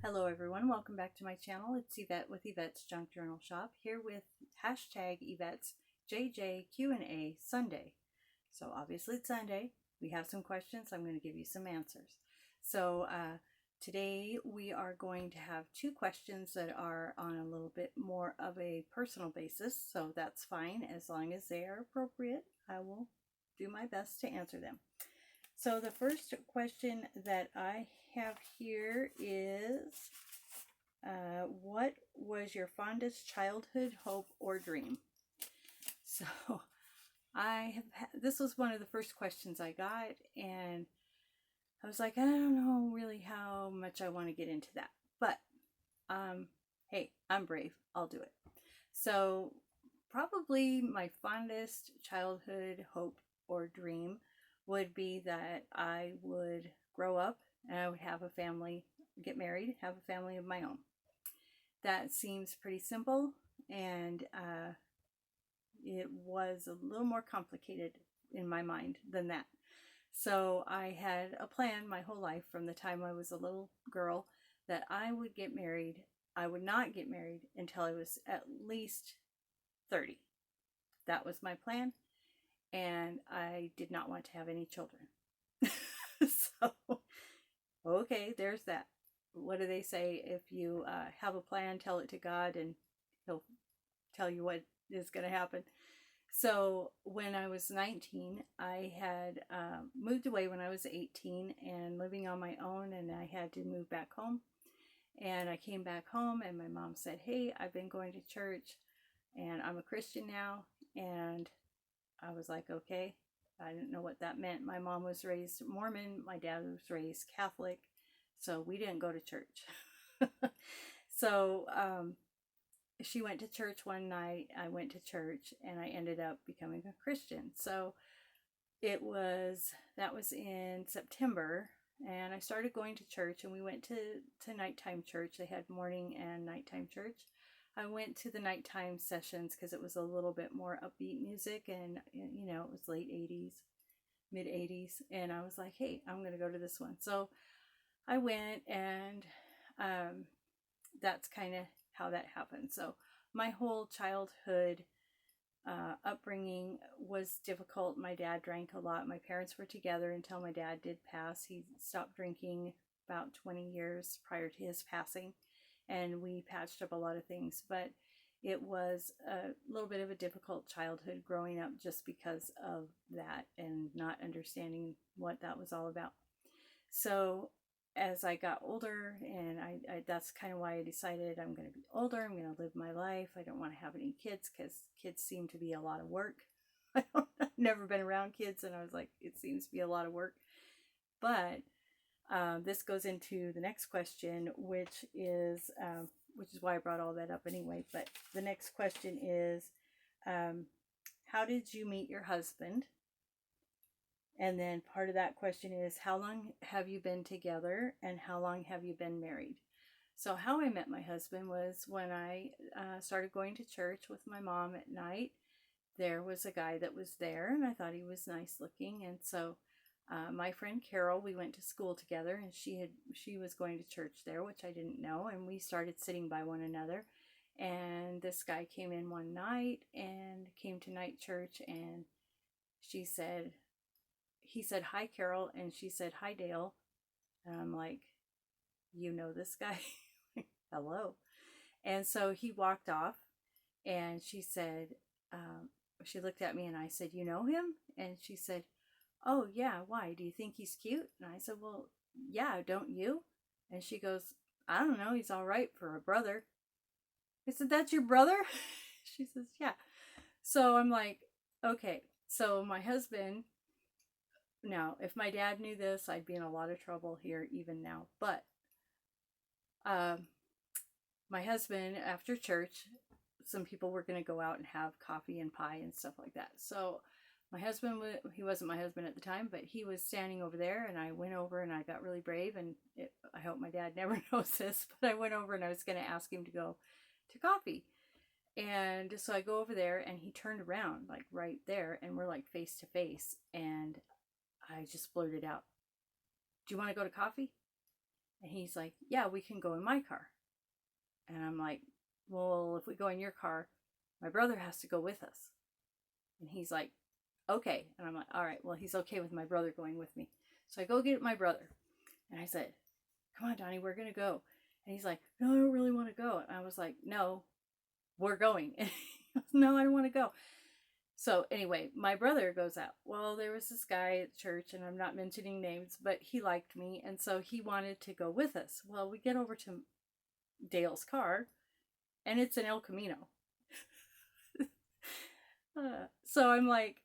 Hello everyone, welcome back to my channel. It's Yvette with Yvette's Junk Journal Shop, here with hashtag Yvette's JJ Q&A Sunday. So obviously it's Sunday. We have some questions. I'm going to give you some answers. So today we are going to have two questions that are on a little bit more of a personal basis. So that's fine as long as they are appropriate. I will do my best to answer them. So the first question that I have here is, what was your fondest childhood hope or dream? So this was one of the first questions I got, and I was like, I don't know really how much I want to get into that, but hey, I'm brave. I'll do it. So probably my fondest childhood hope or dream would be that I would grow up and I would have a family, get married, have a family of my own. That seems pretty simple, and it was a little more complicated in my mind than that. So I had a plan my whole life from the time I was a little girl that I would get married. I would not get married until I was at least 30. That was my plan, and I did not want to have any children. So, okay, there's that. What do they say? If you have a plan, tell it to God, and He'll tell you what is going to happen. So, when I was 19, I had moved away when I was 18 and living on my own, and I had to move back home. And I came back home, and my mom said, "Hey, I've been going to church, and I'm a Christian now." And I was like, okay. I didn't know what that meant. My mom was raised Mormon. My dad was raised Catholic. So we didn't go to church. So she went to church one night. I went to church, and I ended up becoming a Christian. So that was in September, and I started going to church, and we went to nighttime church. They had morning and nighttime church. I went to the nighttime sessions because it was a little bit more upbeat music, and it was late 80s, mid 80s, and I was like, hey, I'm going to go to this one. So I went, and that's kind of how that happened. So my whole childhood upbringing was difficult. My dad drank a lot. My parents were together until my dad did pass. He stopped drinking about 20 years prior to his passing, and we patched up a lot of things, but it was a little bit of a difficult childhood growing up just because of that and not understanding what that was all about. So as I got older, and I that's kind of why I decided I'm going to be older, I'm going to live my life. I don't want to have any kids because kids seem to be a lot of work. I've never been around kids, and I was like, it seems to be a lot of work. But this goes into the next question, which is why I brought all that up anyway. But the next question is, how did you meet your husband? And then part of that question is, how long have you been together, and how long have you been married? So how I met my husband was when I started going to church with my mom at night. There was a guy that was there, and I thought he was nice looking, and so my friend Carol, we went to school together, and she was going to church there, which I didn't know, and we started sitting by one another. And this guy came in one night and came to night church, and he said, "Hi, Carol," and she said, "Hi, Dale." And I'm like, "You know this guy?" Hello. And so he walked off, and she said, she looked at me, and I said, "You know him?" And she said, "Oh, yeah, why? Do you think he's cute?" And I said, "Well, yeah, don't you?" And she goes, "I don't know, he's all right for a brother." I said, "That's your brother?" She says, "Yeah." So I'm like, okay. So my husband, now, if my dad knew this, I'd be in a lot of trouble here even now. But my husband, after church, some people were going to go out and have coffee and pie and stuff like that. So my husband, he wasn't my husband at the time, but he was standing over there, and I went over, and I got really brave, and I hope my dad never knows this, but I went over, and I was going to ask him to go to coffee. And so I go over there, and he turned around, like right there, and we're like face to face, and I just blurted out, "Do you want to go to coffee?" And he's like, yeah, we can go in my car. And I'm like, well, if we go in your car, my brother has to go with us. And he's like, okay. And I'm like, all right, well, he's okay with my brother going with me. So I go get my brother. And I said, come on, Donnie, we're going to go. And he's like, no, I don't really want to go. And I was like, no, we're going. And he goes, no, I don't want to go. So anyway, my brother goes out. Well, there was this guy at church, and I'm not mentioning names, but he liked me, and so he wanted to go with us. Well, we get over to Dale's car, and it's an El Camino. So I'm like,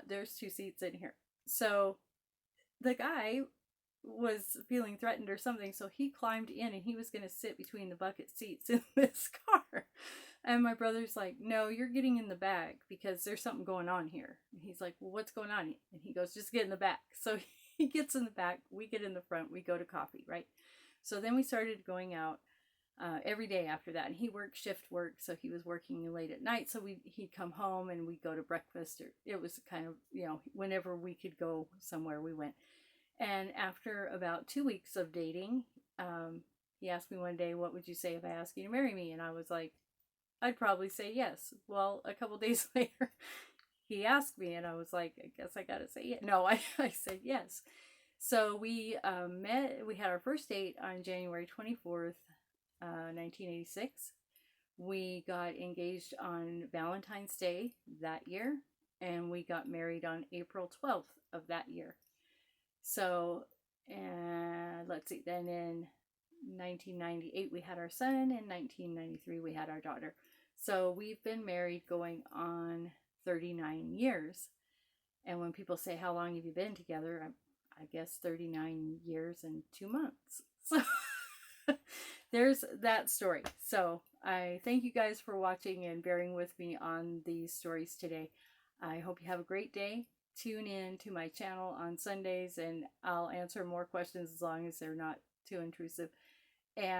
there's 2 seats in here. So the guy was feeling threatened or something, so he climbed in, and he was going to sit between the bucket seats in this car. And my brother's like, no, you're getting in the back because there's something going on here. And he's like, well, what's going on? And he goes, just get in the back. So he gets in the back. We get in the front. We go to coffee, right? So then we started going out every day after that. And he worked shift work, so he was working late at night. So he'd come home and we'd go to breakfast. Or it was kind of, whenever we could go somewhere, we went. And after about 2 weeks of dating, he asked me one day, what would you say if I asked you to marry me? And I was like, I'd probably say yes. Well, a couple days later, he asked me, and I was like, I guess I gotta say yes. No, I said yes. So we met. We had our first date on January 24th, 1986. We got engaged on Valentine's Day that year, and we got married on April 12th of that year. So, let's see, then in 1998 we had our son, in 1993 we had our daughter. So we've been married going on 39 years. And when people say, how long have you been together? I guess 39 years and 2 months. So there's that story. So I thank you guys for watching and bearing with me on these stories today. I hope you have a great day. Tune in to my channel on Sundays, and I'll answer more questions as long as they're not too intrusive. And